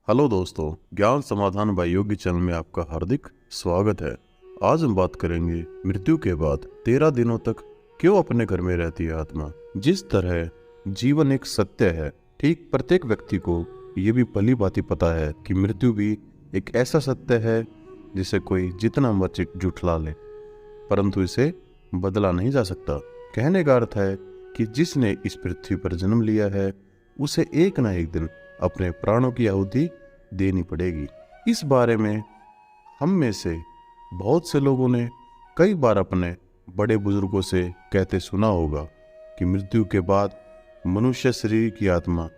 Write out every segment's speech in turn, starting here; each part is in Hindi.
हेलो दोस्तों, ज्ञान समाधान बाय योगी चैनल में आपका हार्दिक स्वागत है। आज हम बात करेंगे मृत्यु के बाद 13 दिनों तक क्यों अपने घर में रहती है आत्मा। जिस तरह जीवन एक सत्य है, ठीक प्रत्येक व्यक्ति को ये भी भली भांति पता है कि मृत्यु भी एक ऐसा सत्य है जिसे कोई जितना मर्जी जुठला ले, परंतु इसे बदला नहीं जा सकता। कहने का अर्थ है कि जिसने इस पृथ्वी पर जन्म लिया है उसे एक ना एक दिन अपने प्राणों की आहुति देनी पड़ेगी। इस बारे में हम में से बहुत से लोगों ने कई बार अपने बड़े बुजुर्गों से कहते सुना होगा कि मृत्यु के बाद मनुष्य शरीर की आत्मा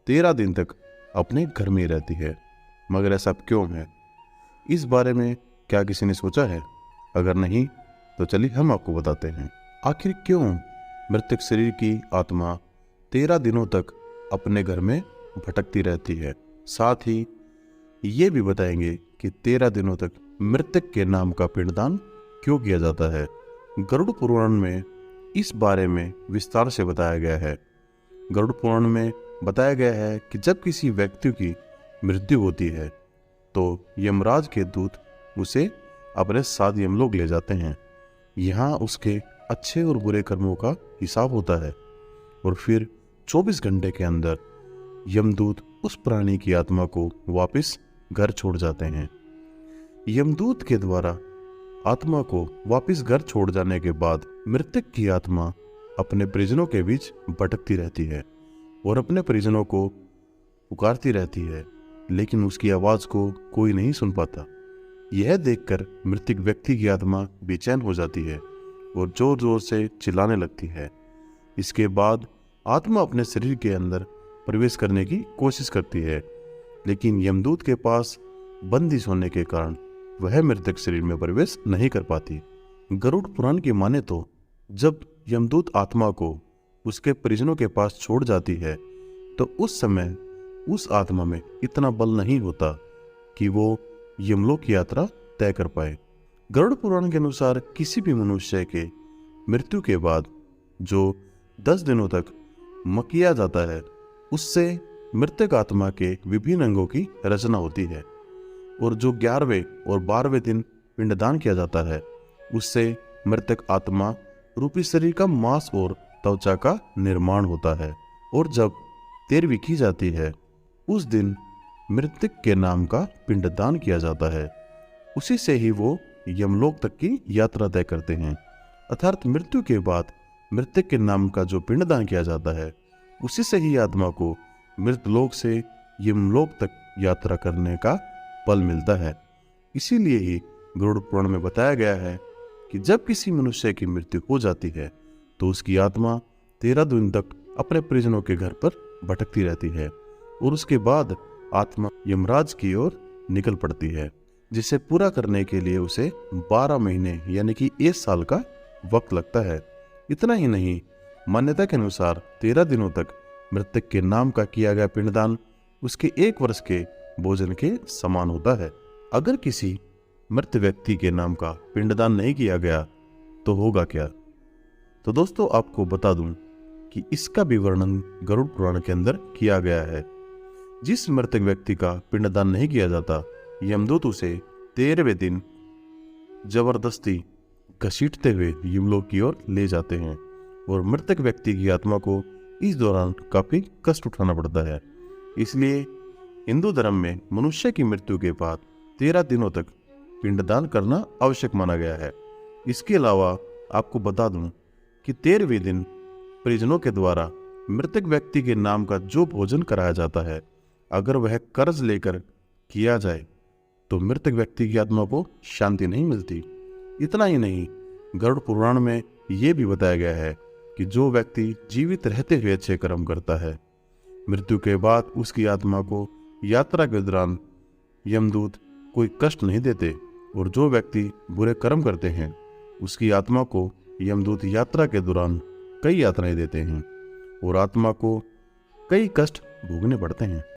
13 दिन तक अपने घर में रहती है। मगर ऐसा क्यों है? इस बारे में क्या किसी ने सोचा है? अगर नहीं तो चलिए हम आपको बताते हैं आखिर क्यों मृतक शरीर की आत्मा 13 दिनों तक अपने घर में भटकती रहती है। साथ ही ये भी बताएंगे कि 13 दिनों तक मृतक के नाम का पिंडदान क्यों किया जाता है। गरुड़ पुराण में इस बारे में विस्तार से बताया गया है। गरुड़ पुराण में बताया गया है कि जब किसी व्यक्ति की मृत्यु होती है तो यमराज के दूत उसे अपने साथ यमलोक ले जाते हैं। यहाँ उसके अच्छे और बुरे कर्मों का हिसाब होता है और फिर 24 घंटे के अंदर यमदूत उस प्राणी की आत्मा को वापस घर छोड़ जाते हैं। यमदूत के द्वारा आत्मा को वापस घर छोड़ जाने के बाद मृतक की आत्मा अपने परिजनों के बीच भटकती रहती है और अपने परिजनों को पुकारती रहती है, लेकिन उसकी आवाज को कोई नहीं सुन पाता। यह देखकर मृतक व्यक्ति की आत्मा बेचैन हो जाती है और जोर जोर से चिल्लाने लगती है। इसके बाद आत्मा अपने शरीर के अंदर प्रवेश करने की कोशिश करती है, लेकिन यमदूत के पास बंदिश होने के कारण वह मृतक शरीर में प्रवेश नहीं कर पाती। गरुड़ पुराण की माने तो जब यमदूत आत्मा को उसके परिजनों के पास छोड़ जाती है तो उस समय उस आत्मा में इतना बल नहीं होता कि वो यमलोक की यात्रा तय कर पाए। गरुड़ पुराण के अनुसार किसी भी मनुष्य के मृत्यु के बाद जो 10 दिनों तक किया जाता है उससे मृतक आत्मा के विभिन्न अंगों की रचना होती है, और जो 11वें और 12वें दिन पिंडदान किया जाता है उससे मृतक आत्मा रूपी शरीर का मांस और त्वचा का निर्माण होता है। और जब 13वीं की जाती है उस दिन मृतक के नाम का पिंडदान किया जाता है। उसी से ही वो यमलोक तक की यात्रा तय करते हैं। अर्थात मृत्यु के बाद मृतक के नाम का जो पिंडदान किया जाता है उसी से ही आत्मा को मृतलोक से यमलोक तक यात्रा करने का बल मिलता है। इसीलिए ही गरुड़ पुराण में बताया गया है कि जब किसी मनुष्य की मृत्यु हो जाती है तो उसकी आत्मा 13 दिन तक अपने परिजनों के घर पर भटकती रहती है और उसके बाद आत्मा यमराज की ओर निकल पड़ती है, जिसे पूरा करने के लिए उसे 12 महीने यानी कि 1 साल का वक्त लगता है। इतना ही नहीं, मान्यता के अनुसार 13 दिनों तक मृतक के नाम का किया गया पिंडदान उसके 1 वर्ष के भोजन के समान होता है। अगर किसी मृत व्यक्ति के नाम का पिंडदान नहीं किया गया तो होगा क्या? तो दोस्तों आपको बता दूं कि इसका भी वर्णन गरुड़ पुराण के अंदर किया गया है। जिस मृतक व्यक्ति का पिंडदान नहीं किया जाता, यमदूत उसे 13वें दिन जबरदस्ती घसीटते हुए यमलोक की ओर ले जाते हैं और मृतक व्यक्ति की आत्मा को इस दौरान काफी कष्ट उठाना पड़ता है। इसलिए हिंदू धर्म में मनुष्य की मृत्यु के बाद 13 दिनों तक पिंडदान करना आवश्यक माना गया है। इसके अलावा आपको बता दूं कि 13वें दिन परिजनों के द्वारा मृतक व्यक्ति के नाम का जो भोजन कराया जाता है, अगर वह कर्ज लेकर किया जाए तो मृतक व्यक्ति की आत्मा को शांति नहीं मिलती। इतना ही नहीं, गरुड़ पुराण में यह भी बताया गया है कि जो व्यक्ति जीवित रहते हुए अच्छे कर्म करता है, मृत्यु के बाद उसकी आत्मा को यात्रा के दौरान यमदूत कोई कष्ट नहीं देते, और जो व्यक्ति बुरे कर्म करते हैं उसकी आत्मा को यमदूत यात्रा के दौरान कई यातनाएं देते हैं और आत्मा को कई कष्ट भोगने पड़ते हैं।